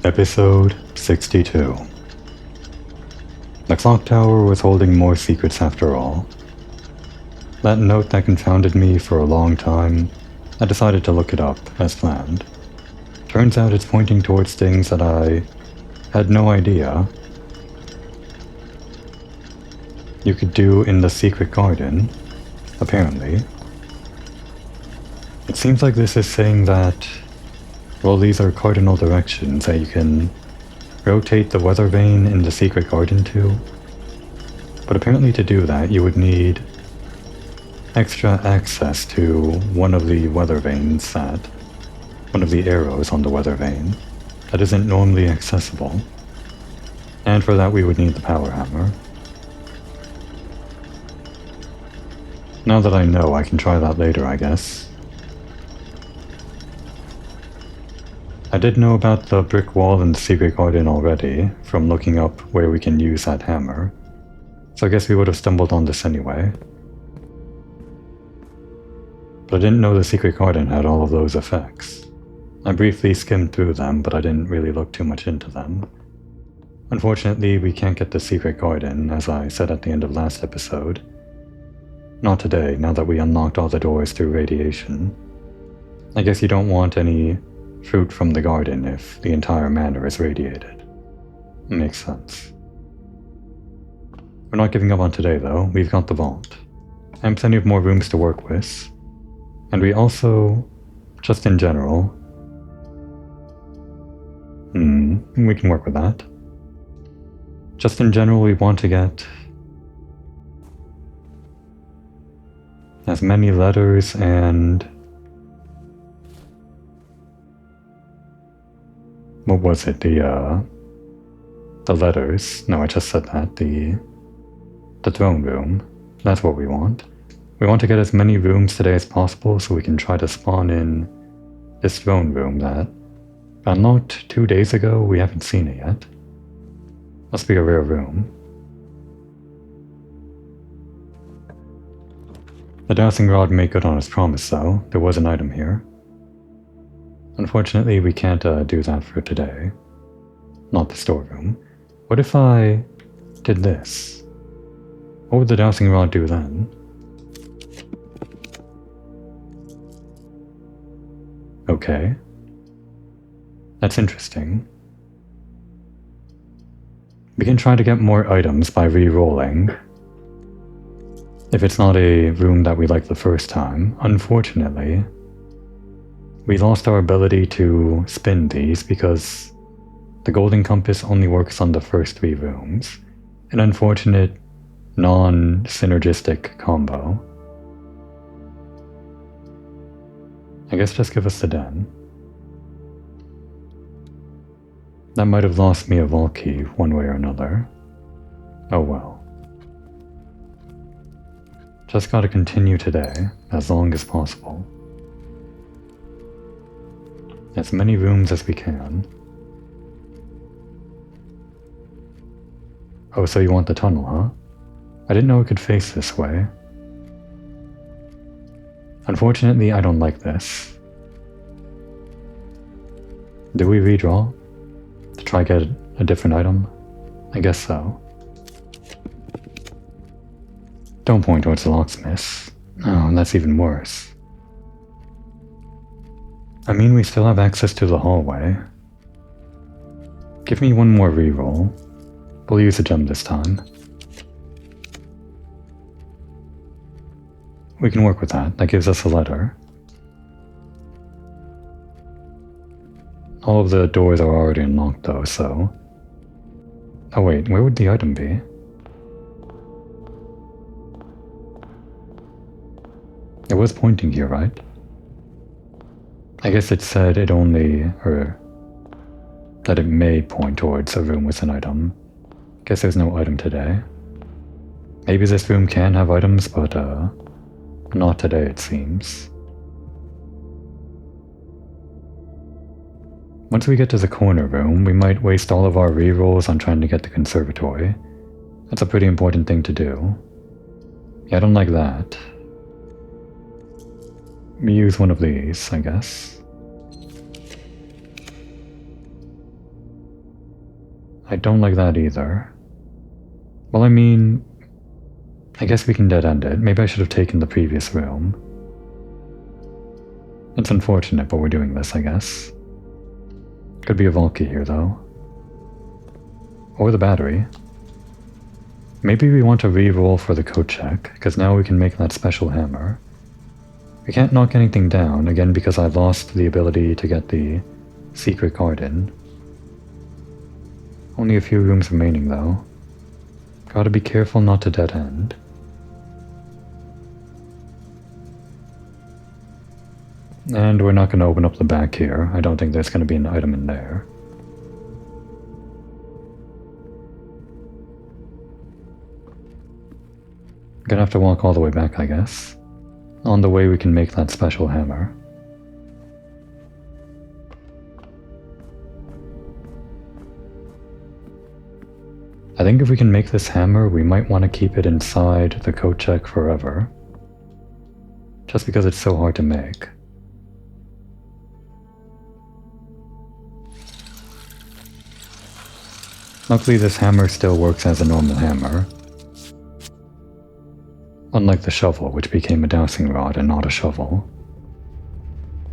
Episode 62. The clock tower was holding more secrets after all. That note that confounded me for a long time, I decided to look it up as planned. Turns out it's pointing towards things that I had no idea you could do in the secret garden, apparently. It seems like this is saying that, well, these are cardinal directions that you can rotate the weather vane in the secret garden to. But apparently to do that, you would need extra access to one of the weather vanes one of the arrows on the weather vane that isn't normally accessible. And for that we would need the power hammer. Now that I know, I can try that later, I guess. I did know about the brick wall in the secret garden already, from looking up where we can use that hammer, so I guess we would have stumbled on this anyway. But I didn't know the secret garden had all of those effects. I briefly skimmed through them, but I didn't really look too much into them. Unfortunately, we can't get the secret garden, as I said at the end of last episode. Not today, now that we unlocked all the doors through radiation. I guess you don't want any fruit from the garden if the entire manor is radiated. Makes sense. We're not giving up on today though, we've got the vault. And plenty of more rooms to work with. And we also, just in general... we can work with that. Just in general, we want to get as many letters and... what was it? The letters. No, I just said that. The throne room. That's what we want. We want to get as many rooms today as possible so we can try to spawn in this throne room that I unlocked 2 days ago. We haven't seen it yet. Must be a rare room. The dowsing rod made good on its promise though. There was an item here. Unfortunately, we can't do that for today. Not the storeroom. What if I did this? What would the dowsing rod do then? Okay. That's interesting. We can try to get more items by re-rolling. If it's not a room that we like the first time. Unfortunately, we lost our ability to spin these because the golden compass only works on the first 3 rooms. An unfortunate, non-synergistic combo. I guess just give us the den. That might have lost me a vault key one way or another. Oh well. Just gotta continue today, as long as possible. As many rooms as we can. Oh, so you want the tunnel, huh? I didn't know it could face this way. Unfortunately, I don't like this. Do we redraw? To try get a different item? I guess so. Don't point towards the locksmith. Oh, that's even worse. I mean, we still have access to the hallway. Give me one more reroll. We'll use a gem this time. We can work with that. That gives us a letter. All of the doors are already unlocked though, so... Oh wait, where would the item be? It was pointing here, right? I guess it said it only, or that it may point towards a room with an item. Guess there's no item today. Maybe this room can have items, but not today it seems. Once we get to the corner room, we might waste all of our rerolls on trying to get the conservatory. That's a pretty important thing to do. Yeah, I don't like that. We use one of these, I guess. I don't like that either. Well, I mean, I guess we can dead-end it. Maybe I should have taken the previous room. It's unfortunate, but we're doing this, I guess. Could be a Valky here, though. Or the battery. Maybe we want to re-roll for the code check, because now we can make that special hammer. We can't knock anything down, again because I lost the ability to get the secret card in. Only a few rooms remaining, though. Gotta be careful not to dead-end. And we're not going to open up the back here. I don't think there's going to be an item in there. Gonna have to walk all the way back, I guess. On the way we can make that special hammer. I think if we can make this hammer, we might want to keep it inside the code check forever. Just because it's so hard to make. Luckily this hammer still works as a normal hammer. Unlike the shovel, which became a dowsing rod and not a shovel.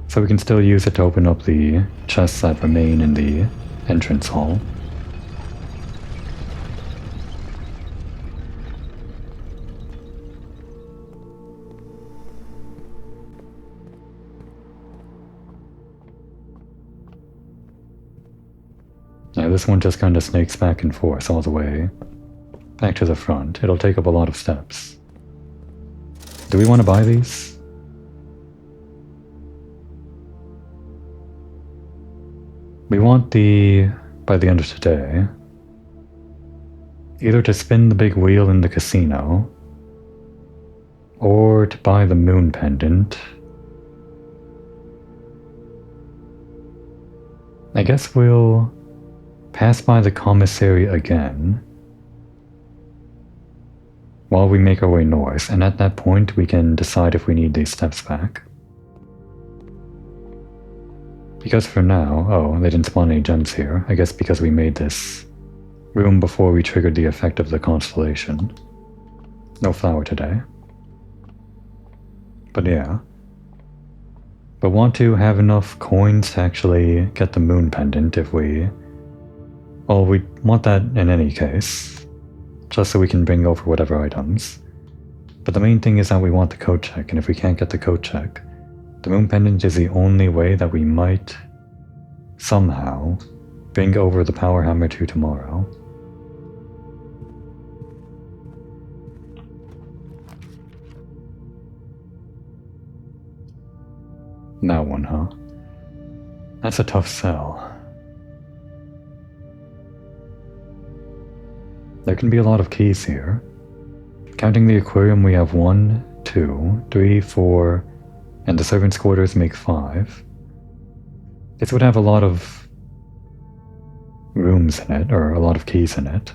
So we can still use it to open up the chests that remain in the entrance hall. Yeah, this one just kind of snakes back and forth all the way back to the front. It'll take up a lot of steps. Do we want to buy these? We want by the end of today, either to spin the big wheel in the casino, or to buy the moon pendant. I guess we'll pass by the commissary again while we make our way north, and at that point we can decide if we need these steps back. Because for now, oh, they didn't spawn any gems here, I guess because we made this room before we triggered the effect of the constellation. No flower today. But yeah. But want to have enough coins to actually get the moon pendant if we... Well, we want that in any case, just so we can bring over whatever items. But the main thing is that we want the code check, and if we can't get the code check, the moon pendant is the only way that we might somehow bring over the power hammer to tomorrow. That one, huh? That's a tough sell. There can be a lot of keys here. Counting the aquarium, we have 1, 2, 3, 4, and the servants' quarters make 5. This would have a lot of rooms in it, or a lot of keys in it.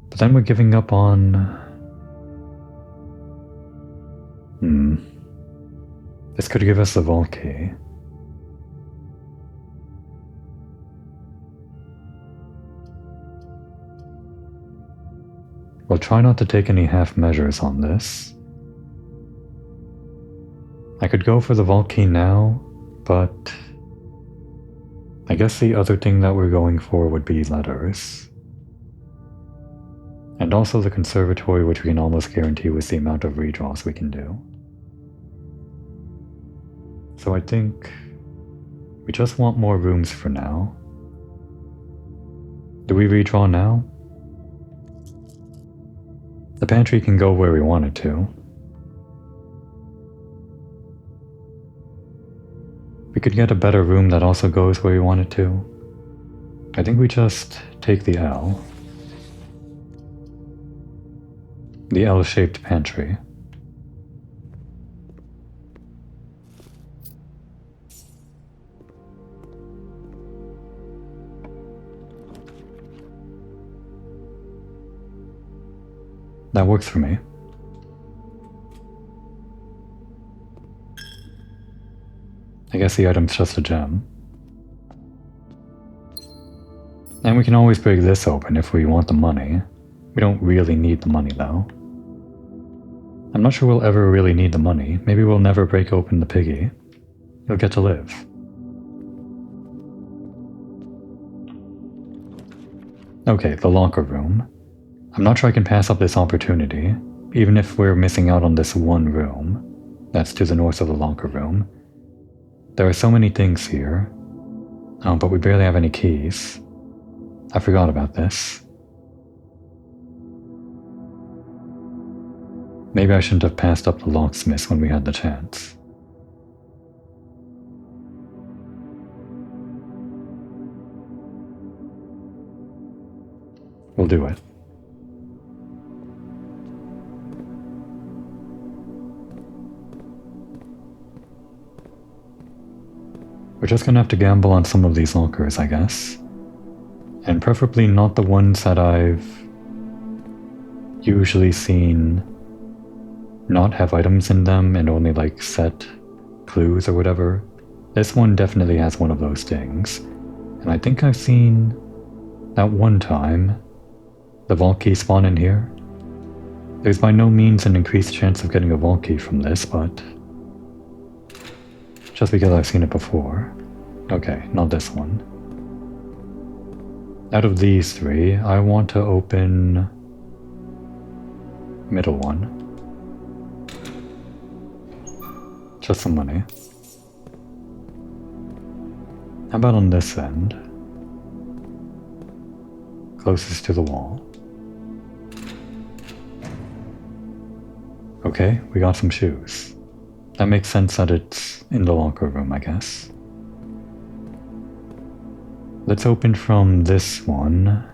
But then we're giving up on... This could give us the vault key. We'll try not to take any half measures on this. I could go for the vault key now, but I guess the other thing that we're going for would be letters. And also the conservatory, which we can almost guarantee with the amount of redraws we can do. So I think we just want more rooms for now. Do we redraw now? The pantry can go where we want it to. We could get a better room that also goes where we want it to. I think we just take the L. The L-shaped pantry. That works for me. I guess the item's just a gem. And we can always break this open if we want the money. We don't really need the money though. I'm not sure we'll ever really need the money. Maybe we'll never break open the piggy. You'll get to live. Okay, the locker room. I'm not sure I can pass up this opportunity, even if we're missing out on this one room. That's to the north of the locker room. There are so many things here. Oh, but we barely have any keys. I forgot about this. Maybe I shouldn't have passed up the locksmiths when we had the chance. We'll do it. We're just gonna have to gamble on some of these lockers, I guess. And preferably not the ones that I've usually seen not have items in them and only like set clues or whatever. This one definitely has one of those things. And I think I've seen that one time the vault key spawn in here. There's by no means an increased chance of getting a vault key from this, but just because I've seen it before. Okay, not this one. Out of these three, I want to open middle one. Just some money. How about on this end? Closest to the wall. Okay, we got some shoes. That makes sense that it's in the locker room, I guess. Let's open from this one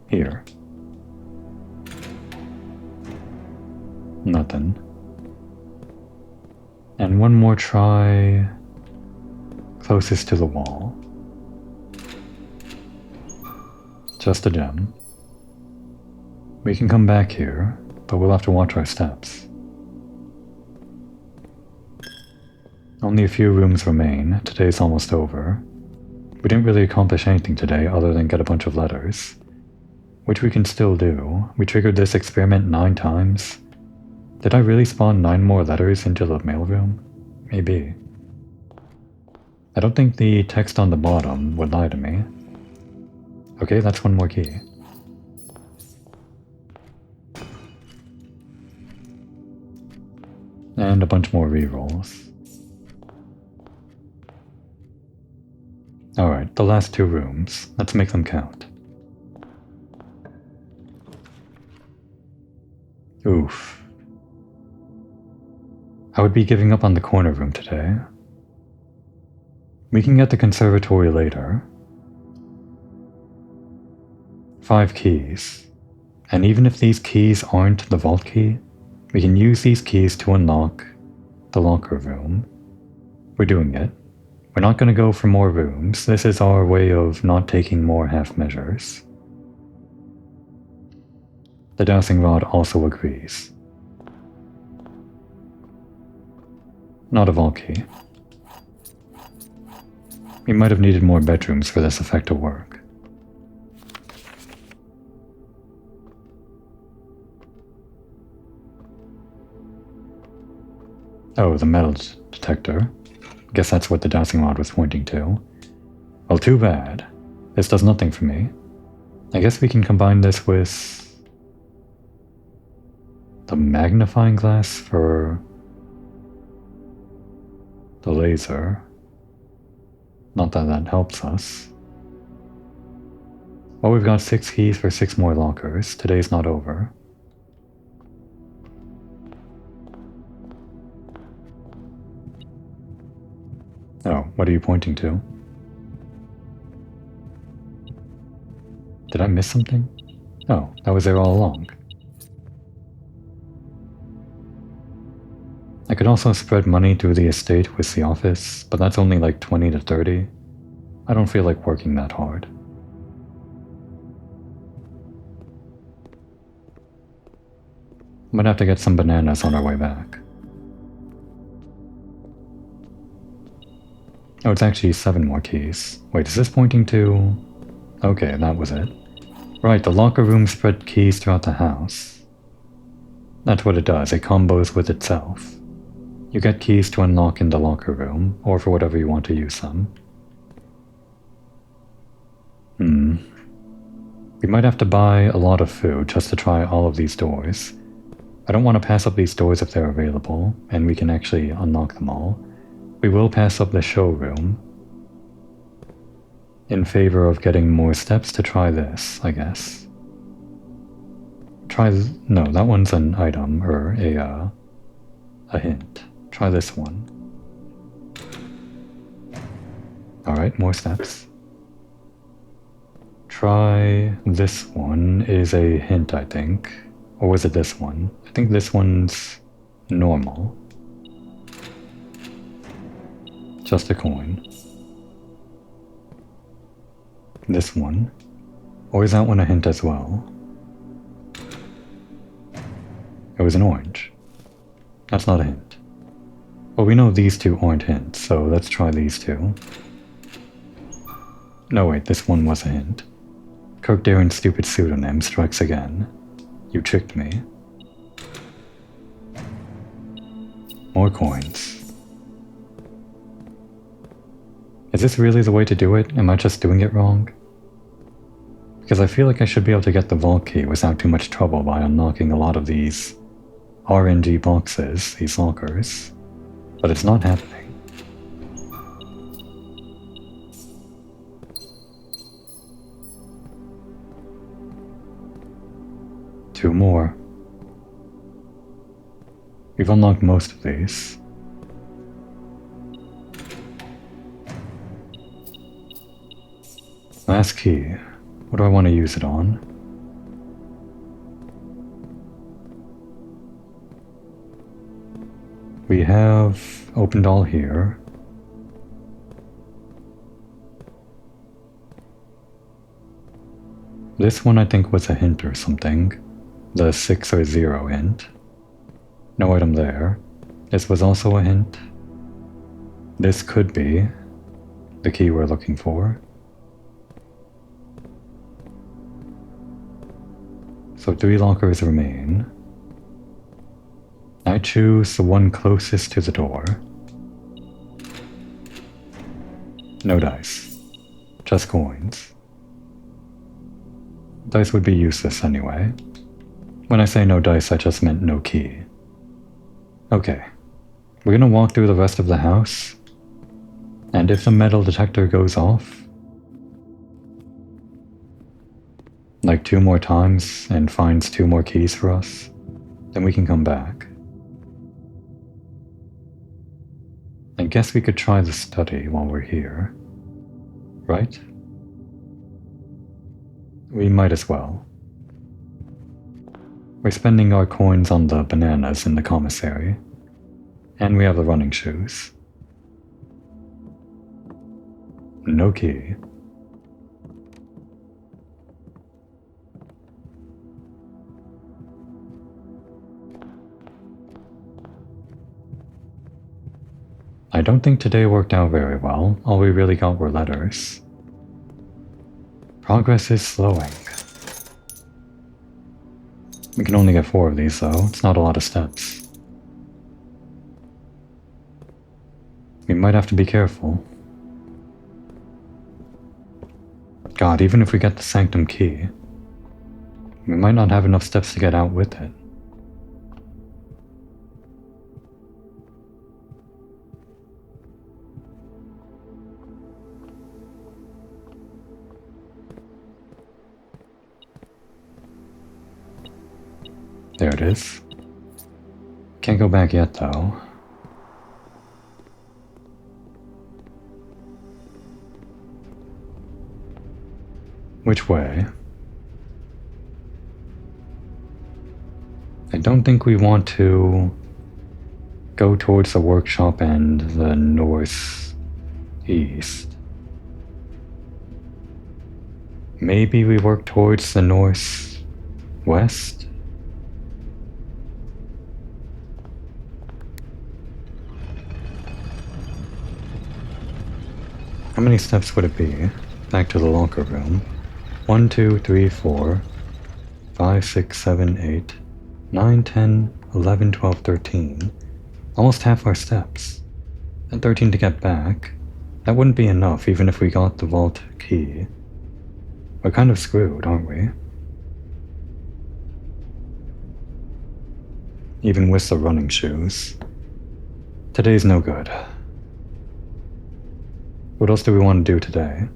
here. Nothing. And one more try closest to the wall. Just a gem. We can come back here, but we'll have to watch our steps. Only a few rooms remain. Today's almost over. We didn't really accomplish anything today other than get a bunch of letters, which we can still do. We triggered this experiment 9 times. Did I really spawn 9 more letters into the mailroom? Maybe. I don't think the text on the bottom would lie to me. Okay, that's one more key. And a bunch more rerolls. Alright, the last 2 rooms. Let's make them count. Oof. I would be giving up on the corner room today. We can get the conservatory later. 5 keys. And even if these keys aren't the vault key, we can use these keys to unlock the locker room. We're doing it. We're not going to go for more rooms. This is our way of not taking more half measures. The dowsing rod also agrees. Not a vault key. We might have needed more bedrooms for this effect to work. Oh, the metal detector. Guess that's what the dowsing rod was pointing to. Well, too bad. This does nothing for me. I guess we can combine this with the magnifying glass for the laser. Not that that helps us. Well, we've got 6 keys for 6 more lockers. Today's not over. Oh, what are you pointing to? Did I miss something? Oh, that was there all along. I could also spread money through the estate with the office, but that's only like 20 to 30. I don't feel like working that hard. Might have to get some bananas on our way back. Oh, it's actually 7 more keys. Wait, is this pointing to Okay, that was it. Right, the locker room spread keys throughout the house. That's what it does, it combos with itself. You get keys to unlock in the locker room, or for whatever you want to use them. We might have to buy a lot of food just to try all of these doors. I don't want to pass up these doors if they're available, and we can actually unlock them all. We will pass up the showroom in favor of getting more steps to try this, I guess. No, that one's an item, or a hint. Try this one. Alright, more steps. Try this one is a hint, I think. Or was it this one? I think this one's normal. Just a coin. This one. Or is that one a hint as well? It was an orange. That's not a hint. Well, we know these two aren't hints, so let's try these two. No, wait, this one was a hint. Kirk Darren's stupid pseudonym strikes again. You tricked me. More coins. Is this really the way to do it? Am I just doing it wrong? Because I feel like I should be able to get the vault key without too much trouble by unlocking a lot of these RNG boxes, these lockers. But it's not happening. Two more. We've unlocked most of these. Last key. What do I want to use it on? We have opened all here. This one I think was a hint or something. The 6 or 0 hint. No item there. This was also a hint. This could be the key we're looking for. So 3 lockers remain. I choose the one closest to the door. No dice. Just coins. Dice would be useless anyway. When I say no dice, I just meant no key. Okay. We're gonna walk through the rest of the house. And if the metal detector goes off, like 2 more times and finds 2 more keys for us, then we can come back. I guess we could try the study while we're here. Right? We might as well. We're spending our coins on the bananas in the commissary. And we have the running shoes. No key. I don't think today worked out very well. All we really got were letters. Progress is slowing. We can only get 4 of these though. It's not a lot of steps. We might have to be careful. God, even if we get the Sanctum key, we might not have enough steps to get out with it. There it is. Can't go back yet though. Which way? I don't think we want to go towards the workshop and the northeast. Maybe we work towards the northwest? How many steps would it be? Back to the locker room. 1, 2, 3, 4, 5, 6, 7, 8, 9, 10, 11, 12, 13. Almost half our steps. And 13 to get back. That wouldn't be enough even if we got the vault key. We're kind of screwed, aren't we? Even with the running shoes. Today's no good. What else do we want to do today?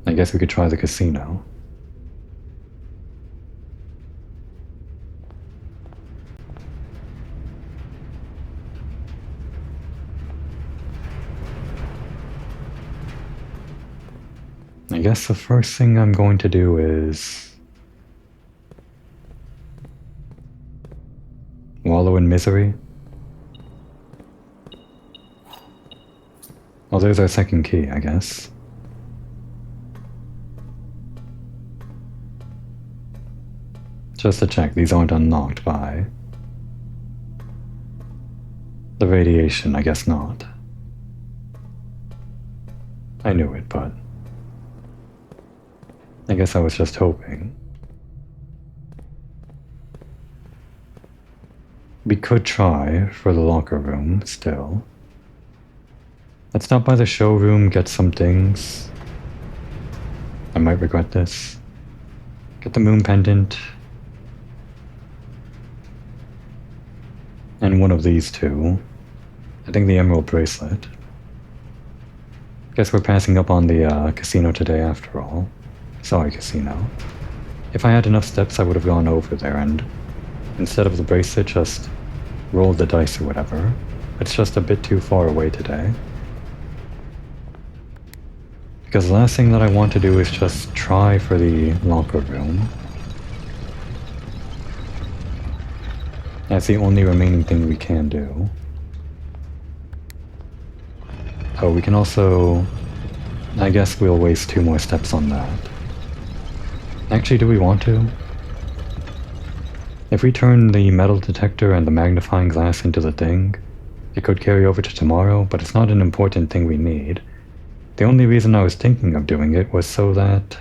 I guess we could try the casino. I guess the first thing I'm going to do is wallow in misery. Well, there's our second key, I guess. Just to check, these aren't unlocked by the radiation, I guess not. I knew it, but I guess I was just hoping. We could try for the locker room still. Let's stop by the showroom, get some things. I might regret this. Get the moon pendant. And one of these two. I think the emerald bracelet. Guess we're passing up on the casino today after all. Sorry, casino. If I had enough steps, I would have gone over there and, instead of the bracelet, just rolled the dice or whatever. It's just a bit too far away today. Because the last thing that I want to do is just try for the locker room. That's the only remaining thing we can do. Oh, we can also... I guess we'll waste 2 more steps on that. Actually, do we want to? If we turn the metal detector and the magnifying glass into the thing, it could carry over to tomorrow, but it's not an important thing we need. The only reason I was thinking of doing it was so that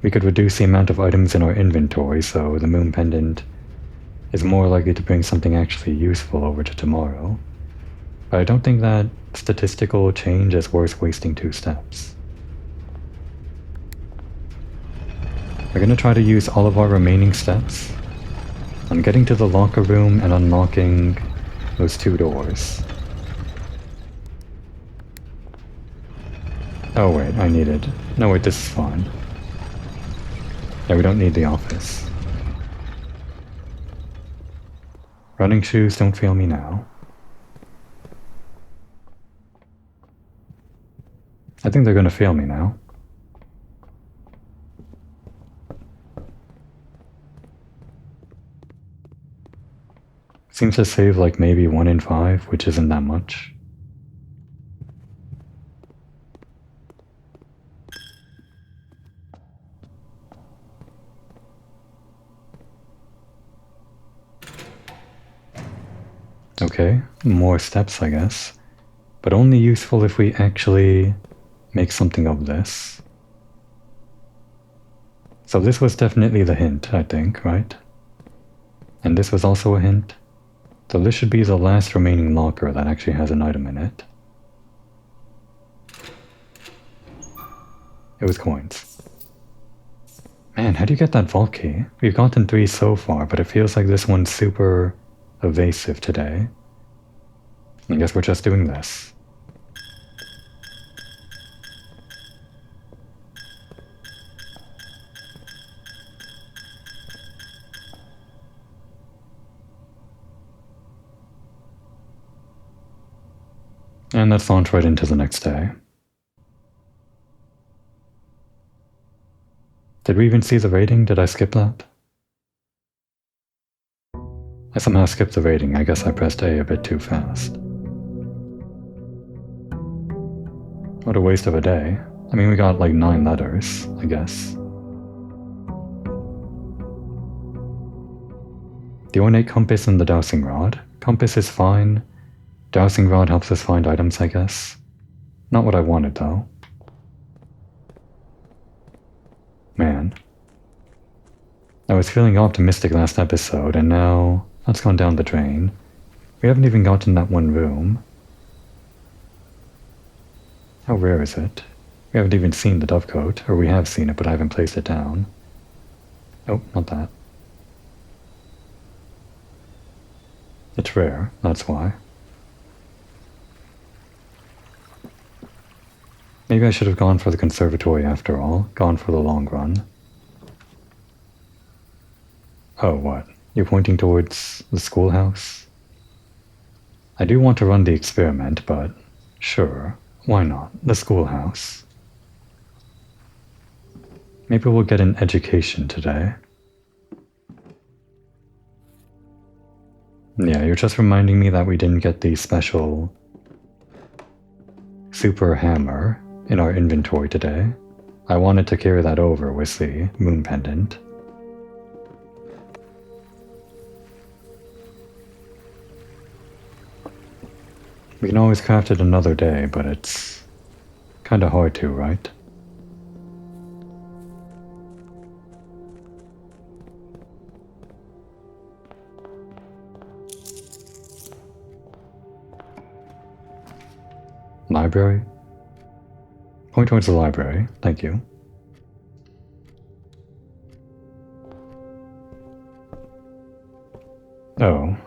we could reduce the amount of items in our inventory, so the moon pendant is more likely to bring something actually useful over to tomorrow. But I don't think that statistical change is worth wasting 2 steps. We're gonna try to use all of our remaining steps on getting to the locker room and unlocking those 2 doors. Oh wait, I need it. No wait, this is fine. Yeah, we don't need the office. Running shoes, don't fail me now. I think they're gonna fail me now. Seems to save like maybe 1 in 5, which isn't that much. Okay, more steps I guess. But only useful if we actually make something of this. So this was definitely the hint, I think, right? And this was also a hint. So this should be the last remaining locker that actually has an item in it. It was coins. Man, how do you get that vault key? We've gotten 3 so far, but it feels like this one's super evasive today. I guess we're just doing this. And let's launch right into the next day. Did we even see the rating? Did I skip that? I somehow skipped the rating. I guess I pressed A bit too fast. What a waste of a day. I mean, we got like 9 letters, I guess. The ornate compass and the dowsing rod. Compass is fine. Dowsing rod helps us find items, I guess. Not what I wanted, though. Man. I was feeling optimistic last episode, and now that's gone down the drain. We haven't even gotten that one room. How rare is it? We haven't even seen the dovecote, or we have seen it, but I haven't placed it down. Oh, not that. It's rare, that's why. Maybe I should have gone for the conservatory after all, gone for the long run. Oh, what? You're pointing towards the schoolhouse? I do want to run the experiment, but sure, why not? The schoolhouse. Maybe we'll get an education today. Yeah, you're just reminding me that we didn't get the special super hammer in our inventory today. I wanted to carry that over with the moon pendant. We can always craft it another day, but it's kinda hard to, right? Library? Point towards the library, thank you. Oh,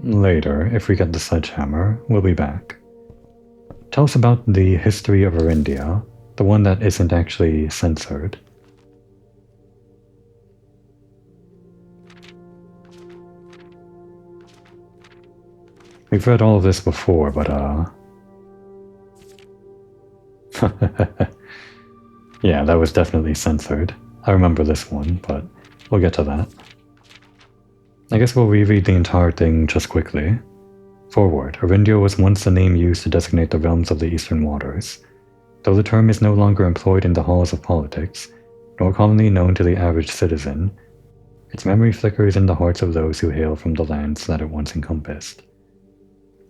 Later, if we get the sledgehammer, we'll be back. Tell us about the history of Arindia, the one that isn't actually censored. We've read all of this before, but yeah, that was definitely censored. I remember this one, but we'll get to that. I guess we'll reread the entire thing just quickly. Forward. Arindia was once the name used to designate the realms of the Eastern Waters. Though the term is no longer employed in the halls of politics, nor commonly known to the average citizen, its memory flickers in the hearts of those who hail from the lands that it once encompassed.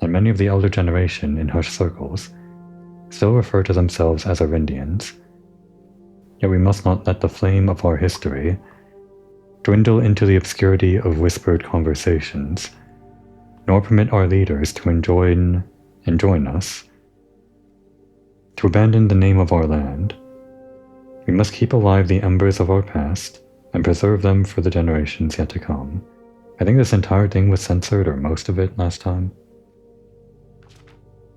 And many of the elder generation, in hushed circles, still refer to themselves as Arindians. Yet we must not let the flame of our history dwindle into the obscurity of whispered conversations, nor permit our leaders to enjoin us to abandon the name of our land. We must keep alive the embers of our past and preserve them for the generations yet to come. I think this entire thing was censored, or most of it, last time.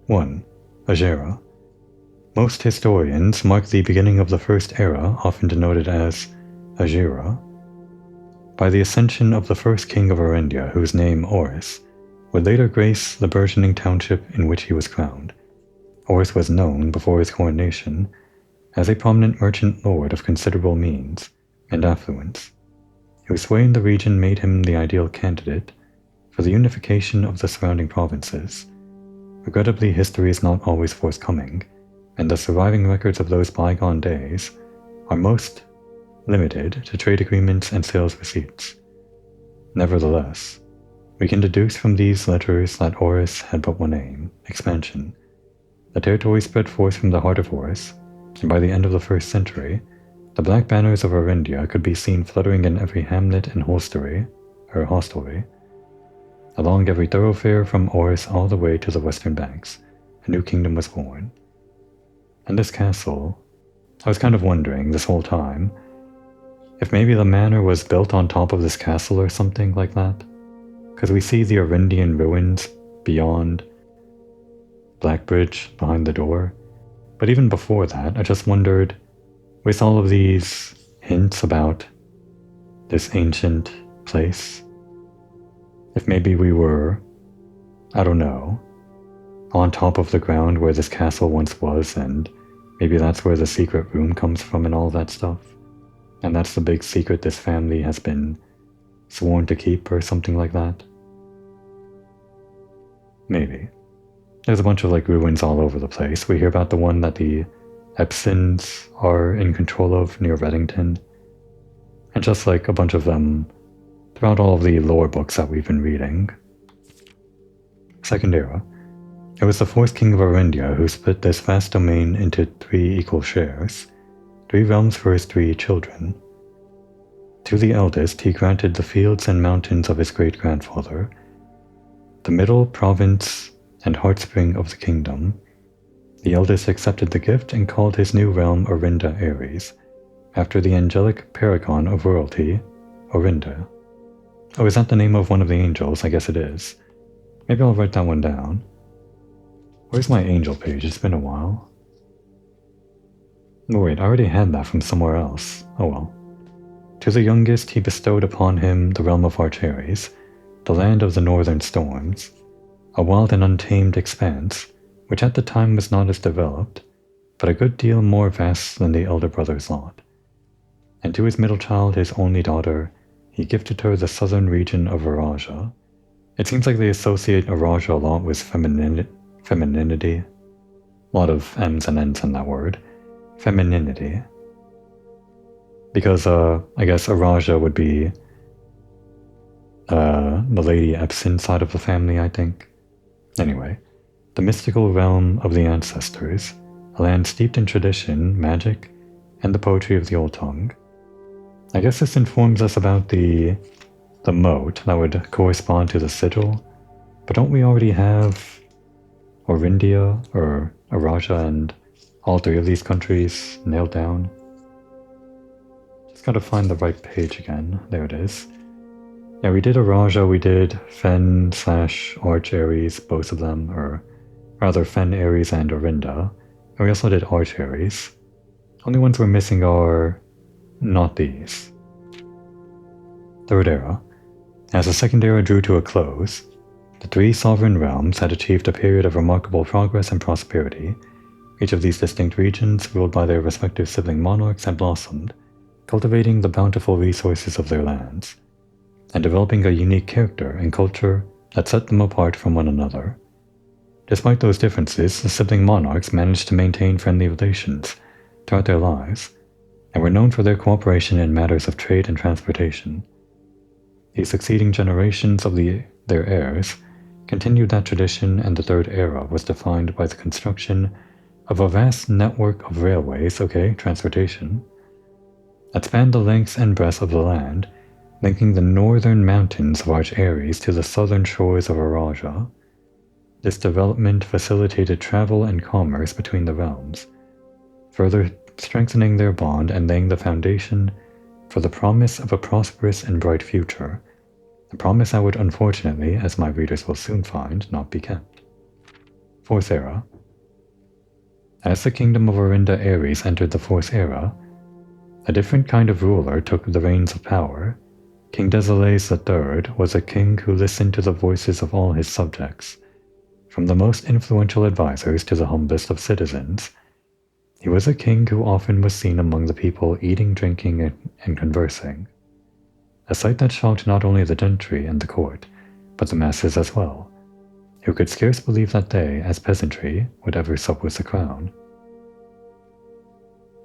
1. Ajera. Most historians mark the beginning of the first era, often denoted as Ajera, by the ascension of the first king of Arindia, whose name, Oris, would later grace the burgeoning township in which he was crowned. Oris was known, before his coronation, as a prominent merchant lord of considerable means and affluence, whose sway in the region made him the ideal candidate for the unification of the surrounding provinces. Regrettably, history is not always forthcoming, and the surviving records of those bygone days are most limited to trade agreements and sales receipts. Nevertheless, we can deduce from these letters that Oris had but one aim: expansion. The territory spread forth from the heart of Oris, and by the end of the 1st century, the black banners of Arindia could be seen fluttering in every hamlet and hostelry, along every thoroughfare from Oris all the way to the western banks. A new kingdom was born. And this castle, I was kind of wondering this whole time, if maybe the manor was built on top of this castle or something like that. Because we see the Arindian ruins beyond Blackbridge, behind the door. But even before that, I just wondered, with all of these hints about this ancient place, if maybe we were, I don't know, on top of the ground where this castle once was, and maybe that's where the secret room comes from and all that stuff. And that's the big secret this family has been sworn to keep, or something like that. Maybe. There's a bunch of ruins all over the place. We hear about the one that the Epsons are in control of near Reddington. And just a bunch of them throughout all of the lore books that we've been reading. Second era. It was the 4th king of Arindia who split this vast domain into 3 equal shares, 3 realms for his 3 children. To the eldest he granted the fields and mountains of his great-grandfather, the middle province and heartspring of the kingdom. The eldest accepted the gift and called his new realm Orinda Ares, after the angelic paragon of royalty, Orinda. Oh, is that the name of one of the angels? I guess it is. Maybe I'll write that one down. Where's my angel page? It's been a while. Oh wait, I already had that from somewhere else. Oh well. To the youngest he bestowed upon him the realm of Archares, the land of the northern storms, a wild and untamed expanse, which at the time was not as developed, but a good deal more vast than the elder brother's lot. And to his middle child, his only daughter, he gifted her the southern region of Araja. It seems like they associate Araja a lot with femininity. A lot of M's and N's in that word. Femininity. Because, I guess Araja would be the Lady Epson side of the family, I think. Anyway, the mystical realm of the ancestors, a land steeped in tradition, magic, and the poetry of the old tongue. I guess this informs us about the moat that would correspond to the sigil, but don't we already have Orindia or Araja and all 3 of these countries nailed down? Just gotta find the right page again. There it is. Yeah, we did Araja, we did Fen/Arch Ares, both of them, or rather Fen Ares and Orinda. And we also did Arch Ares. Only ones we're missing are not these. Third Era. As the Second Era drew to a close, the 3 sovereign realms had achieved a period of remarkable progress and prosperity. Each of these distinct regions, ruled by their respective sibling monarchs, had blossomed, cultivating the bountiful resources of their lands, and developing a unique character and culture that set them apart from one another. Despite those differences, the sibling monarchs managed to maintain friendly relations throughout their lives, and were known for their cooperation in matters of trade and transportation. The succeeding generations of their heirs continued that tradition, and the Third Era was defined by the construction of a vast network of railways, transportation, that spanned the lengths and breadths of the land, linking the northern mountains of Arch Ares to the southern shores of Araja. This development facilitated travel and commerce between the realms, further strengthening their bond and laying the foundation for the promise of a prosperous and bright future, a promise that would unfortunately, as my readers will soon find, not be kept. Fourth Era. As the kingdom of Orinda Ares entered the Fourth Era, a different kind of ruler took the reins of power. King Desiles III was a king who listened to the voices of all his subjects, from the most influential advisors to the humblest of citizens. He was a king who often was seen among the people eating, drinking, and conversing, a sight that shocked not only the gentry and the court, but the masses as well, who could scarce believe that they, as peasantry, would ever sup with the crown.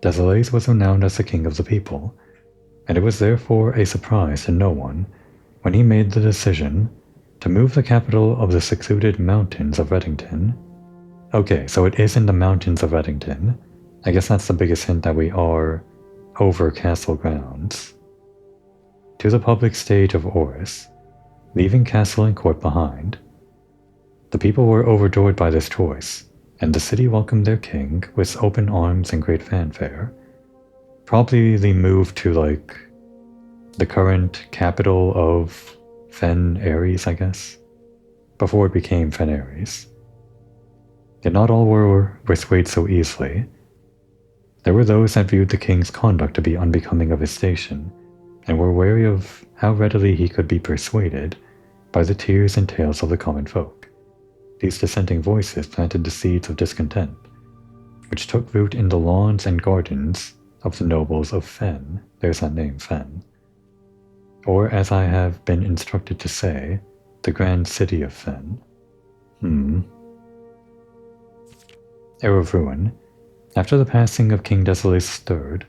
Desiles was renowned as the king of the people, and it was therefore a surprise to no one when he made the decision to move the capital of the secluded mountains of Reddington. Okay, so it is in the mountains of Reddington. I guess that's the biggest hint that we are over castle grounds. To the public stage of Oris, leaving castle and court behind. The people were overjoyed by this choice, and the city welcomed their king with open arms and great fanfare. Probably the move to, the current capital of Fen Ares, I guess, before it became Fen Ares. Yet not all were swayed so easily. There were those that viewed the king's conduct to be unbecoming of his station, and were wary of how readily he could be persuaded by the tears and tales of the common folk. These dissenting voices planted the seeds of discontent, which took root in the lawns and gardens of the nobles of Fen. There's that name, Fen. Or, as I have been instructed to say, the grand city of Fen. Era of Ruin. After the passing of King Desiles III,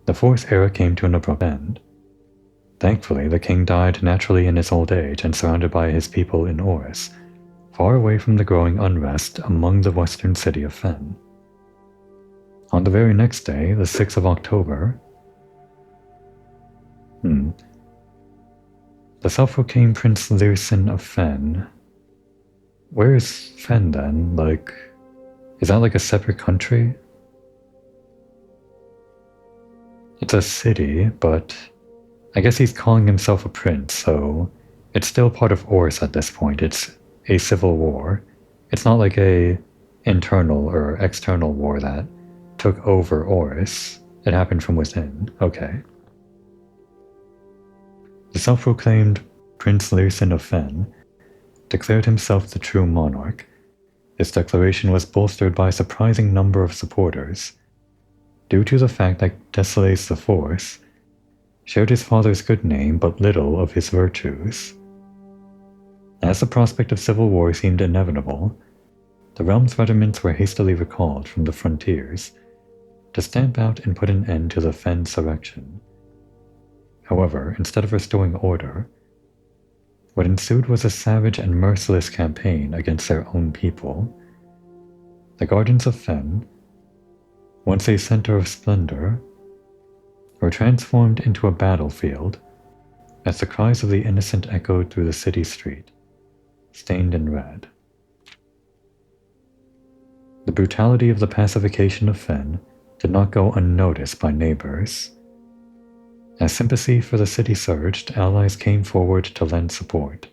the Fourth Era came to an abrupt end. Thankfully, the king died naturally in his old age and surrounded by his people in Oris, far away from the growing unrest among the western city of Fen. On the very next day, the 6th of October, the self-proclaimed Prince Learson of Fen. Where is Fen then? Like, is that like a separate country? It's a city, but I guess he's calling himself a prince, so it's still part of Oris at this point. It's a civil war. It's not like a internal or external war that took over Oris. It happened from within. Okay. The self-proclaimed Prince Learson of Fen declared himself the true monarch. This declaration was bolstered by a surprising number of supporters, due to the fact that Desolace IV shared his father's good name but little of his virtues. As the prospect of civil war seemed inevitable, the realm's regiments were hastily recalled from the frontiers to stamp out and put an end to the Fen insurrection. However, instead of restoring order, what ensued was a savage and merciless campaign against their own people. The Gardens of Fen, once a center of splendor, were transformed into a battlefield as the cries of the innocent echoed through the city street, stained in red. The brutality of the pacification of Fen did not go unnoticed by neighbors. As sympathy for the city surged, allies came forward to lend support.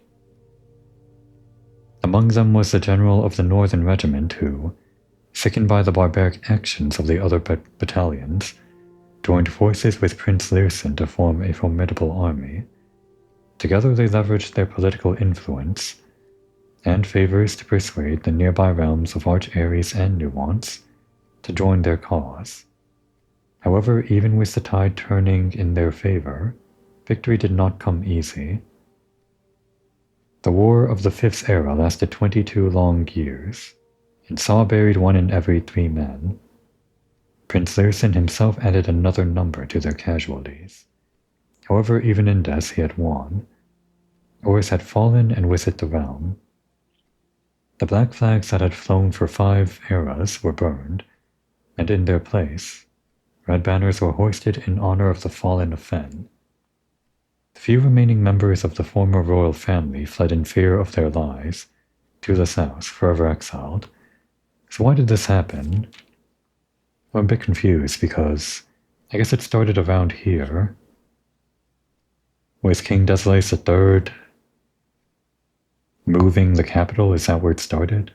Among them was the general of the Northern Regiment who, sickened by the barbaric actions of the other battalions, joined forces with Prince Learson to form a formidable army. Together they leveraged their political influence and favors to persuade the nearby realms of Arch-Ares and Nuance to join their cause. However, even with the tide turning in their favor, victory did not come easy. The War of the Fifth Era lasted 22 long years, and saw buried 1 in every 3 men. Prince Learson himself added another number to their casualties. However, even in death he had won. Oris had fallen, and with it the realm. The black flags that had flown for 5 eras were burned, and in their place, red banners were hoisted in honor of the fallen of Fen. The few remaining members of the former royal family fled in fear of their lives to the south, forever exiled. So why did this happen? I'm a bit confused because I guess it started around here with King Desolace III moving the capital. Is that where it started?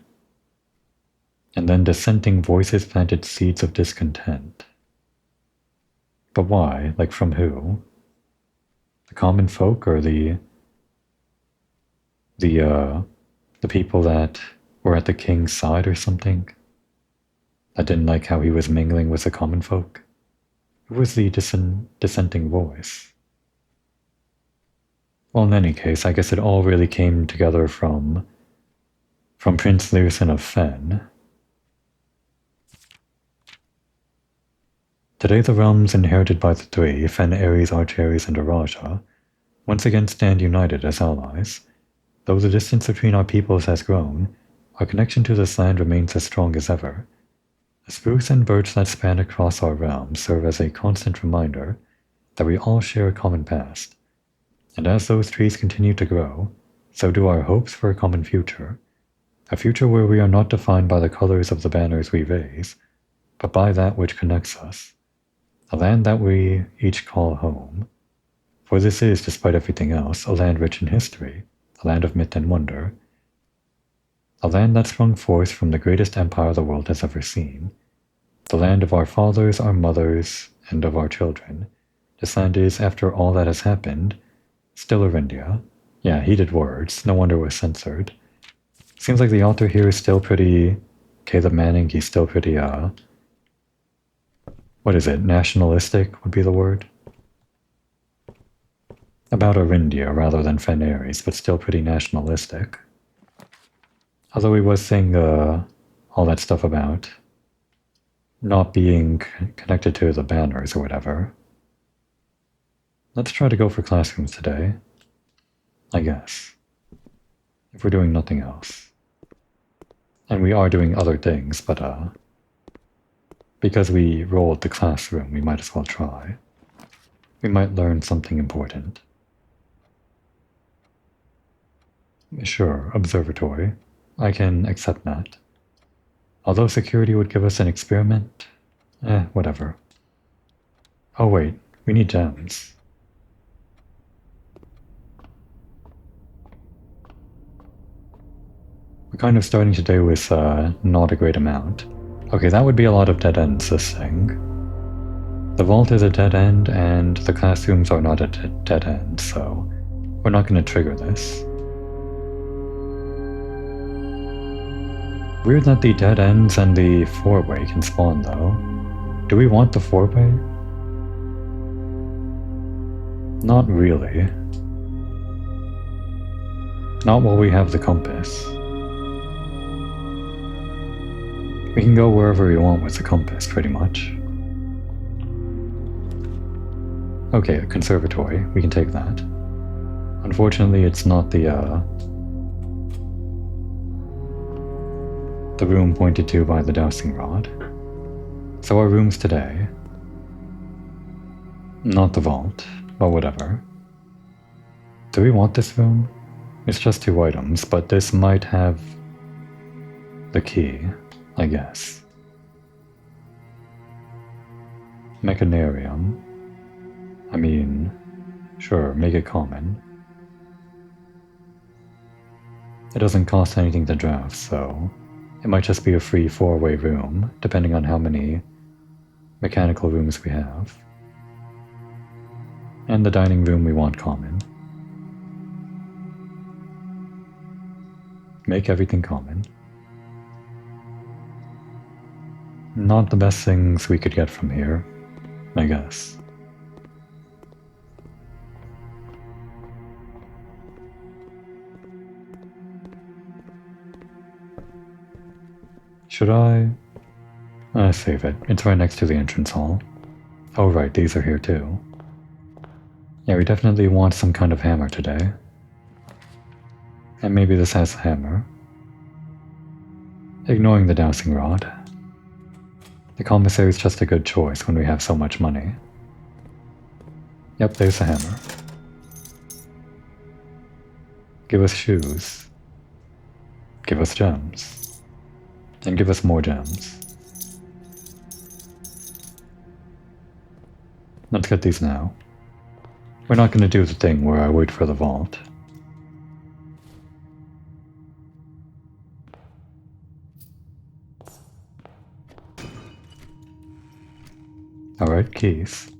And then dissenting voices planted seeds of discontent. But why? Like from who? The common folk or the people that were at the king's side or something? That didn't like how he was mingling with the common folk? Who was the dissenting voice? Well, in any case, I guess it all really came together from Prince Learson of Fen. Today the realms inherited by the 3, Fen, Ares, Arch-Ares, and Araja, once again stand united as allies. Though the distance between our peoples has grown, our connection to this land remains as strong as ever. The spruce and birch that span across our realms serve as a constant reminder that we all share a common past. And as those trees continue to grow, so do our hopes for a common future. A future where we are not defined by the colors of the banners we raise, but by that which connects us. A land that we each call home. For this is, despite everything else, a land rich in history, a land of myth and wonder. A land that sprung forth from the greatest empire the world has ever seen. The land of our fathers, our mothers, and of our children. This land is, after all that has happened, still Arindia. Yeah, heated words, no wonder it was censored. Seems like the author here is still pretty... Caleb Manning, he's still pretty, what is it? Nationalistic would be the word? About Arindia rather than Fen Ares, but still pretty nationalistic. Although he was saying all that stuff about not being connected to the banners or whatever. Let's try to go for classrooms today. I guess. If we're doing nothing else. And we are doing other things, but Because we rolled the classroom, we might as well try. We might learn something important. Sure, observatory. I can accept that. Although security would give us an experiment, whatever. Oh wait, we need gems. We're kind of starting today with not a great amount. Okay, that would be a lot of dead ends, this thing. The vault is a dead end, and the classrooms are not a dead end, so we're not going to trigger this. Weird that the dead ends and the four-way can spawn, though. Do we want the four-way? Not really. Not while we have the compass. We can go wherever we want with the compass, pretty much. Okay, a conservatory. We can take that. Unfortunately, it's not the room pointed to by the dowsing rod. So our rooms today. Not the vault, but whatever. Do we want this room? It's just 2 items, but this might have the key, I guess. Mechanarium. I mean, sure, make it common. It doesn't cost anything to draft, so it might just be a free 4-way room, depending on how many mechanical rooms we have. And the dining room we want common. Make everything common. Not the best things we could get from here, I guess. Should I? Save it. It's right next to the entrance hall. Oh right, these are here too. Yeah, we definitely want some kind of hammer today. And maybe this has a hammer. Ignoring the dowsing rod. The commissary is just a good choice when we have so much money. Yep, there's a hammer. Give us shoes. Give us gems. And give us more gems. Let's get these now. We're not going to do the thing where I wait for the vault. Alright, keys.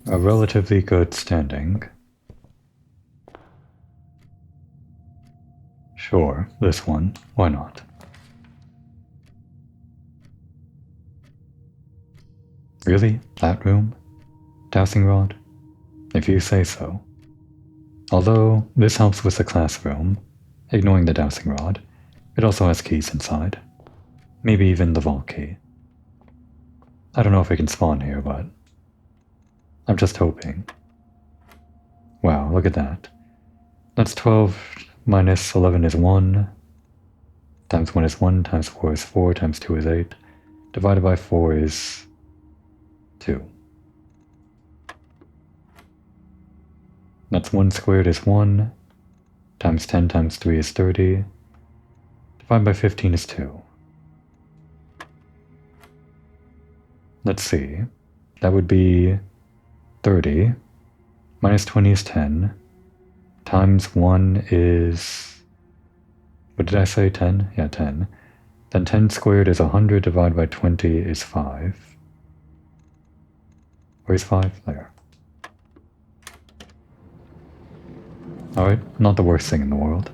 A relatively good standing. Sure, this one. Why not? Really? That room? Dowsing rod? If you say so. Although, this helps with the classroom. Ignoring the dowsing rod, it also has keys inside. Maybe even the vault key. I don't know if we can spawn here, but I'm just hoping. Wow, look at that. That's 12 minus 11 is 1. Times 1 is 1, times 4 is 4, times 2 is 8. Divided by 4 is 2. That's 1 squared is 1. Times 10 times 3 is 30. Divided by 15 is 2. Let's see. That would be 30. Minus 20 is 10. Times 1 is... What did I say? 10? Yeah, 10. Then 10 squared is 100 divided by 20 is 5. Where's 5? There. Alright, not the worst thing in the world.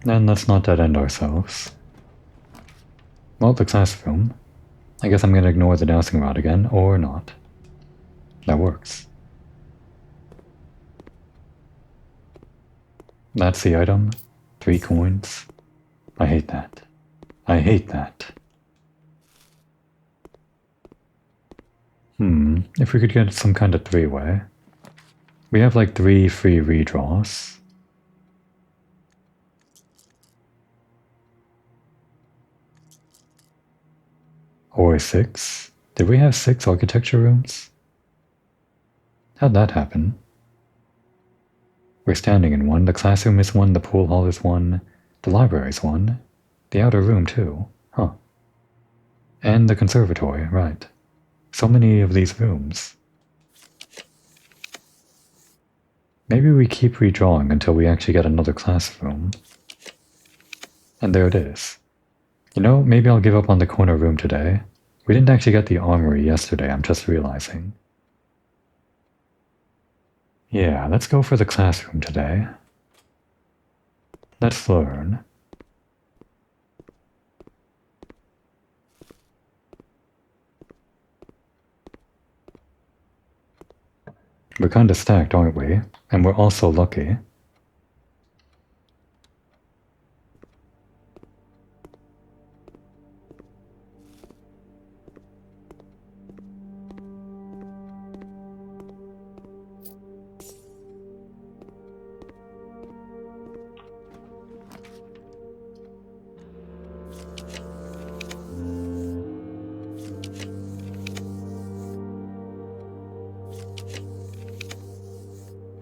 And let's not dead end ourselves. Well, the classroom. I guess I'm gonna ignore the dowsing rod again, or not. That works. That's the item. 3 coins. I hate that. I hate that. If we could get some kind of three-way. We have like 3 free redraws. Or 6. Did we have 6 architecture rooms? How'd that happen? We're standing in one, the classroom is one, the pool hall is one, the library's one, the outer room too. Huh. And the conservatory, right. So many of these rooms. Maybe we keep redrawing until we actually get another classroom. And there it is. You know, maybe I'll give up on the corner room today. We didn't actually get the armory yesterday, I'm just realizing. Yeah, let's go for the classroom today. Let's learn. We're kinda stacked, aren't we? And we're also lucky.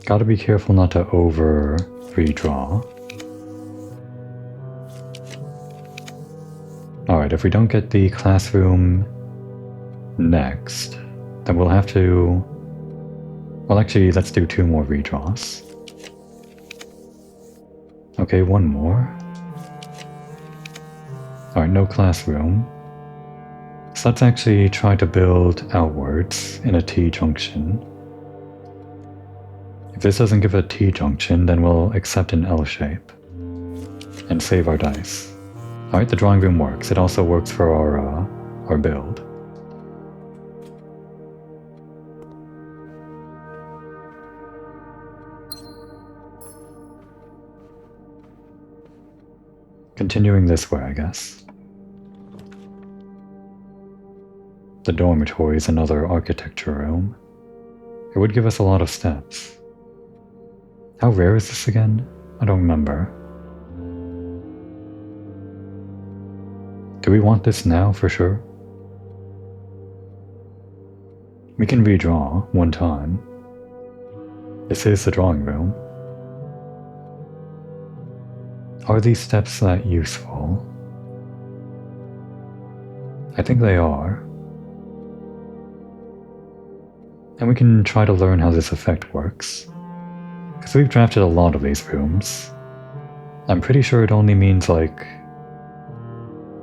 Gotta be careful not to over redraw. Alright, if we don't get the classroom next, then we'll have to... Well, actually, let's do 2 more redraws. Okay, 1 more. Alright, no classroom. So let's actually try to build outwards in a T-junction. If this doesn't give a T-junction, then we'll accept an L shape. And save our dice. Alright, the drawing room works. It also works for our build. Continuing this way, I guess. The dormitory is another architecture room. It would give us a lot of steps. How rare is this again? I don't remember. Do we want this now for sure? We can redraw 1 time. This is the drawing room. Are these steps that useful? I think they are. And we can try to learn how this effect works. Because we've drafted a lot of these rooms. I'm pretty sure it only means like...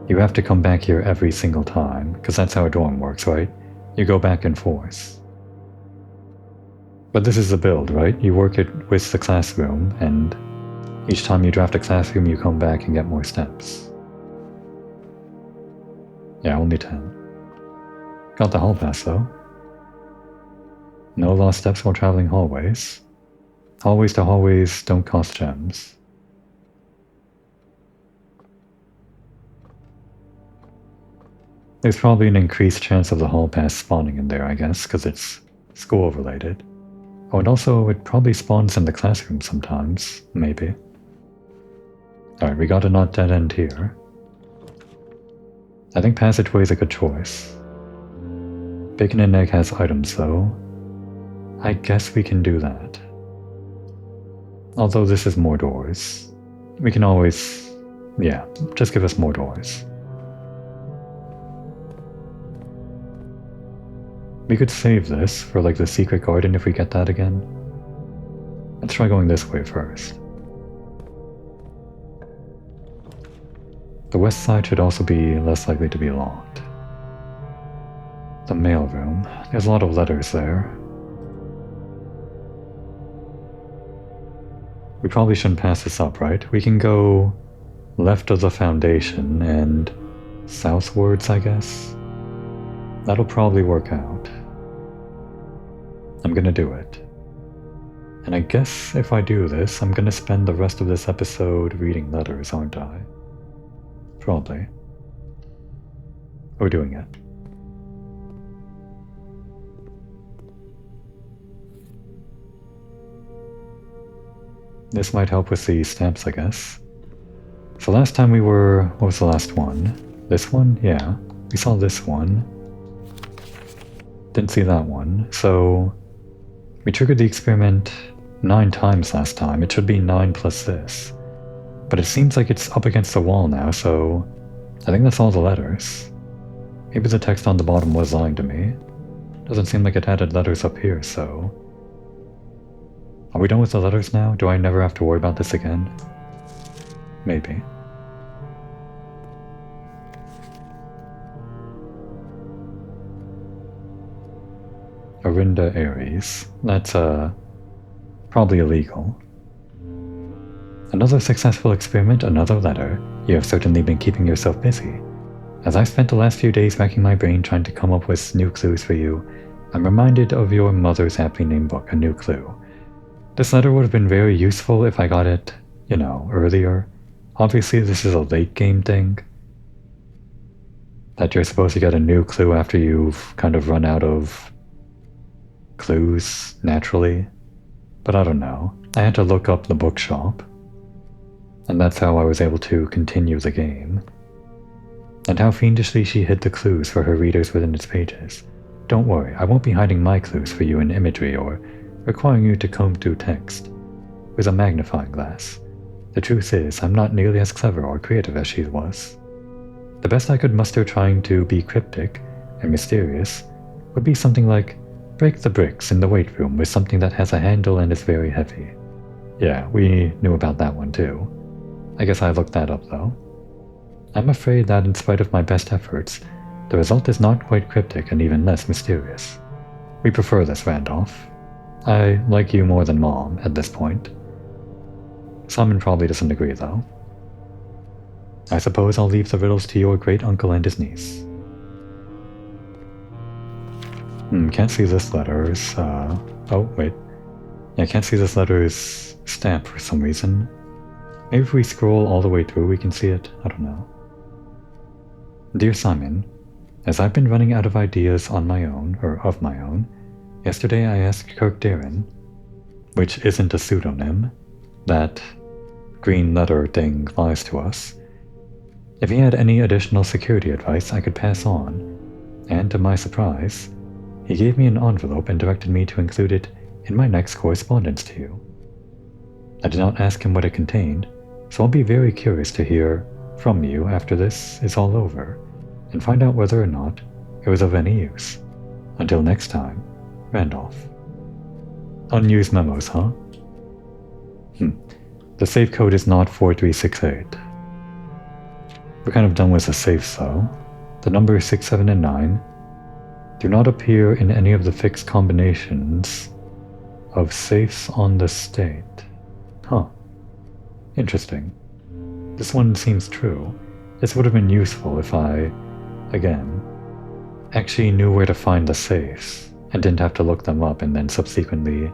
You have to come back here every single time, because that's how a dorm works, right? You go back and forth. But this is the build, right? You work it with the classroom, and each time you draft a classroom you come back and get more steps. Yeah, only 10. Got the hall pass though. No lost steps while traveling hallways. Hallways to hallways don't cost gems. There's probably an increased chance of the hall pass spawning in there, I guess, because it's school related. Oh, and also it probably spawns in the classroom sometimes, maybe. Alright, we got a not dead end here. I think passageway is a good choice. Bacon and egg has items though. I guess we can do that. Although this is more doors. We can always... yeah, just give us more doors. We could save this for like the secret garden if we get that again. Let's try going this way first. The west side should also be less likely to be locked. The mailroom. There's a lot of letters there. We probably shouldn't pass this up, right? We can go left of the foundation and southwards, I guess. That'll probably work out. I'm gonna do it. And I guess if I do this, I'm gonna spend the rest of this episode reading letters, aren't I? Probably. We're doing it. This might help with the stamps, I guess. So last time we were... what was the last one? This one? Yeah. We saw this one. Didn't see that one. So we triggered the experiment 9 times last time. It should be 9 plus this. But it seems like it's up against the wall now, so I think that's all the letters. Maybe the text on the bottom was lying to me. Doesn't seem like it added letters up here, so... Are we done with the letters now? Do I never have to worry about this again? Maybe. Orinda Aries. That's, probably illegal. Another successful experiment, another letter. You have certainly been keeping yourself busy. As I've spent the last few days racking my brain trying to come up with new clues for you, I'm reminded of your mother's aptly named book, A New Clue. This letter would have been very useful if I got it, you know, earlier. Obviously this is a late game thing. That you're supposed to get a new clue after you've kind of run out of clues naturally. But I don't know. I had to look up the bookshop. And that's how I was able to continue the game. And how fiendishly she hid the clues for her readers within its pages. Don't worry, I won't be hiding my clues for you in imagery or requiring you to comb through text with a magnifying glass. The truth is, I'm not nearly as clever or creative as she was. The best I could muster trying to be cryptic and mysterious would be something like, break the bricks in the weight room with something that has a handle and is very heavy. Yeah, we knew about that one too. I guess I looked that up though. I'm afraid that in spite of my best efforts, the result is not quite cryptic and even less mysterious. We prefer this, Randolph. I like you more than Mom at this point. Simon probably doesn't agree though. I suppose I'll leave the riddles to your great uncle and his niece. Can't see this letter's, oh, wait. Yeah, can't see this letter's stamp for some reason. Maybe if we scroll all the way through we can see it, I don't know. Dear Simon, as I've been running out of ideas on my own, or of my own, yesterday I asked Kirk Darren, which isn't a pseudonym, that green letter thing lies to us, if he had any additional security advice I could pass on, and to my surprise, he gave me an envelope and directed me to include it in my next correspondence to you. I did not ask him what it contained, so I'll be very curious to hear from you after this is all over, and find out whether or not it was of any use. Until next time, Randolph. Unused memos, huh? The safe code is not 4368. We're kind of done with the safes though. The numbers 6, 7, and 9 do not appear in any of the fixed combinations of safes on the state. Huh. Interesting. This one seems true. This would have been useful if I, again, actually knew where to find the safes and didn't have to look them up and then subsequently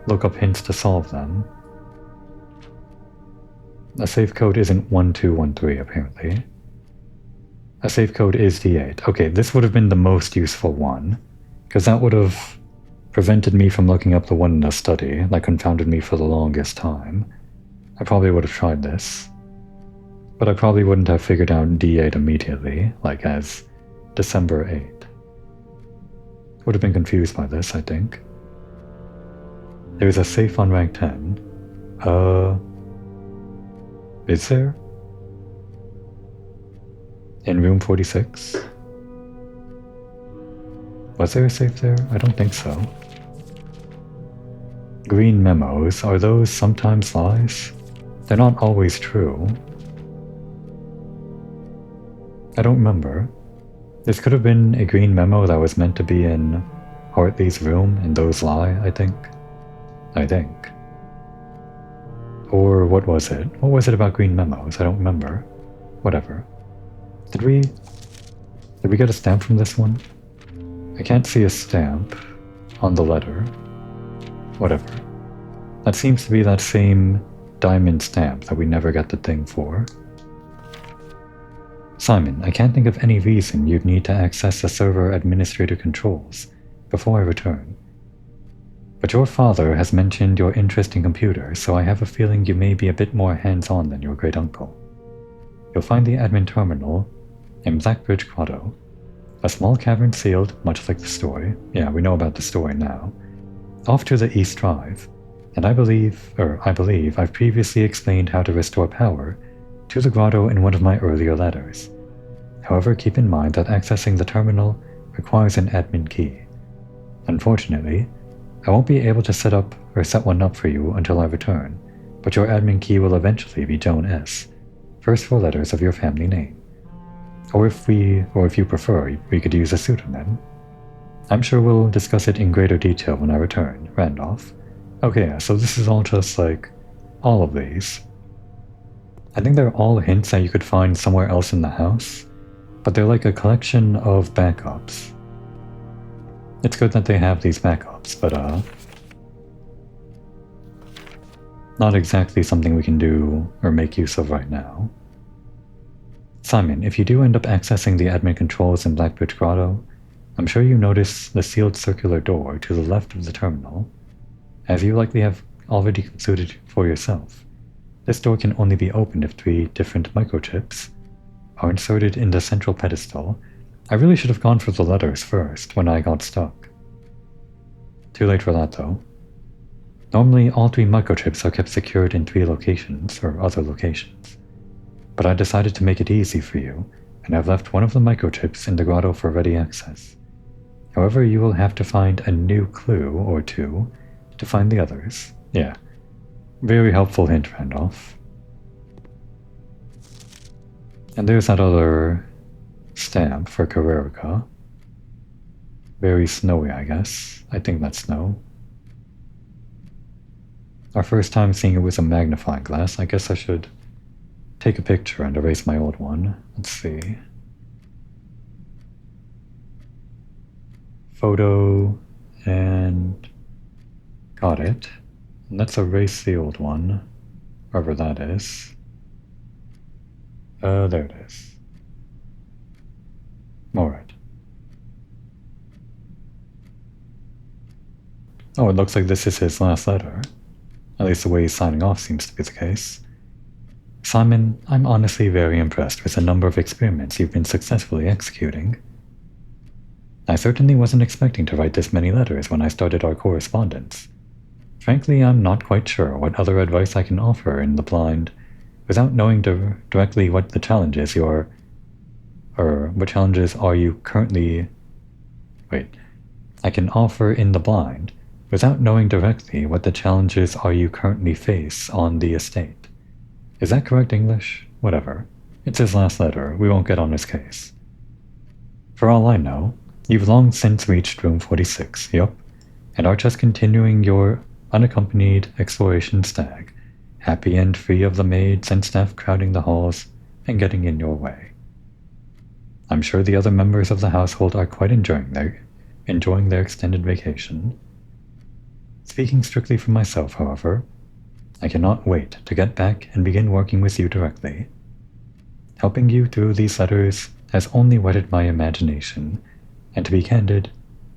look up hints to solve them. A safe code isn't 1213 apparently. A safe code is D8. Okay, this would have been the most useful one, because that would have prevented me from looking up the one in the study that confounded me for the longest time. I probably would have tried this, but I probably wouldn't have figured out D8 immediately, like as December 8. Would have been confused by this, I think. There's a safe on rank 10. Is there? In room 46? Was there a safe there? I don't think so. Green memos, are those sometimes lies? They're not always true. I don't remember. This could have been a green memo that was meant to be in Hartley's room and those lie, I think. Or what was it? What was it about green memos? I don't remember. Whatever. Did we get a stamp from this one? I can't see a stamp on the letter. Whatever. That seems to be that same diamond stamp that we never get the thing for. Simon, I can't think of any reason you'd need to access the server administrator controls before I return. But your father has mentioned your interest in computers, so I have a feeling you may be a bit more hands-on than your great-uncle. You'll find the admin terminal in Blackbridge Grotto, a small cavern sealed, much like the story. Yeah, we know about the story now. Off to the East Drive, and I believe I've previously explained how to restore power to the grotto in one of my earlier letters. However, keep in mind that accessing the terminal requires an admin key. Unfortunately, I won't be able to set one up for you until I return, but your admin key will eventually be Joan S., first 4 letters of your family name. Or if you prefer, we could use a pseudonym. I'm sure we'll discuss it in greater detail when I return, Randolph. Okay, so this is all just like all of these. I think they're all hints that you could find somewhere else in the house, but they're like a collection of backups. It's good that they have these backups, but not exactly something we can do or make use of right now. Simon, if you do end up accessing the admin controls in Blackbridge Grotto, I'm sure you notice the sealed circular door to the left of the terminal. As you likely have already concluded for yourself, this door can only be opened if 3 different microchips are inserted in the central pedestal. I really should have gone for the letters first when I got stuck. Too late for that though. Normally all 3 microchips are kept secured in 3 locations or other locations, but I decided to make it easy for you, and I've left one of the microchips in the grotto for ready access. However, you will have to find a new clue or 2 to find the others. Yeah, very helpful hint, Randolph. And there's that other stamp for Carrerica. Very snowy, I guess. I think that's snow. Our first time seeing it with a magnifying glass. I guess I should take a picture and erase my old one. Let's see. Photo, and got it. And let's erase the old one, wherever that is. There it is. Alright. Oh, it looks like this is his last letter. At least the way he's signing off seems to be the case. Simon, I'm honestly very impressed with the number of experiments you've been successfully executing. I certainly wasn't expecting to write this many letters when I started our correspondence. Frankly, I'm not quite sure what other advice I can offer in the blind without knowing directly what the challenges are you currently... I can offer in the blind without knowing directly what the challenges are you currently face on the estate. Is that correct English? Whatever. It's his last letter. We won't get on his case. For all I know, you've long since reached room 46, yup, and are just continuing your unaccompanied exploration stag, happy and free of the maids and staff crowding the halls and getting in your way. I'm sure the other members of the household are quite enjoying their extended vacation. Speaking strictly for myself, however, I cannot wait to get back and begin working with you directly. Helping you through these letters has only whetted my imagination, and to be candid,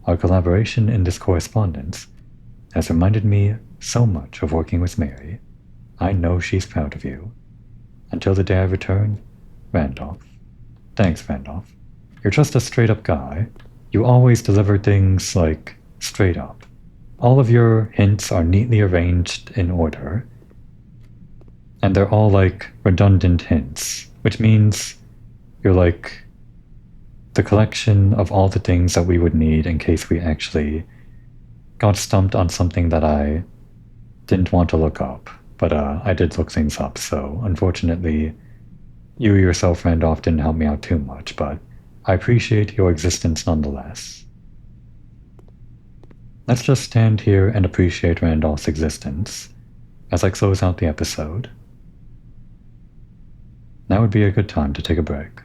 our collaboration in this correspondence has reminded me so much of working with Mary. I know she's proud of you. Until the day I return, Randolph. Thanks, Randolph. You're just a straight-up guy. You always deliver things, like, straight up. All of your hints are neatly arranged in order, and they're all, like, redundant hints, which means you're, like, the collection of all the things that we would need in case we actually got stumped on something that I didn't want to look up. But I did look things up, so unfortunately, you yourself, Randolph, didn't help me out too much, but I appreciate your existence nonetheless. Let's just stand here and appreciate Randolph's existence as I close out the episode. Now would be a good time to take a break.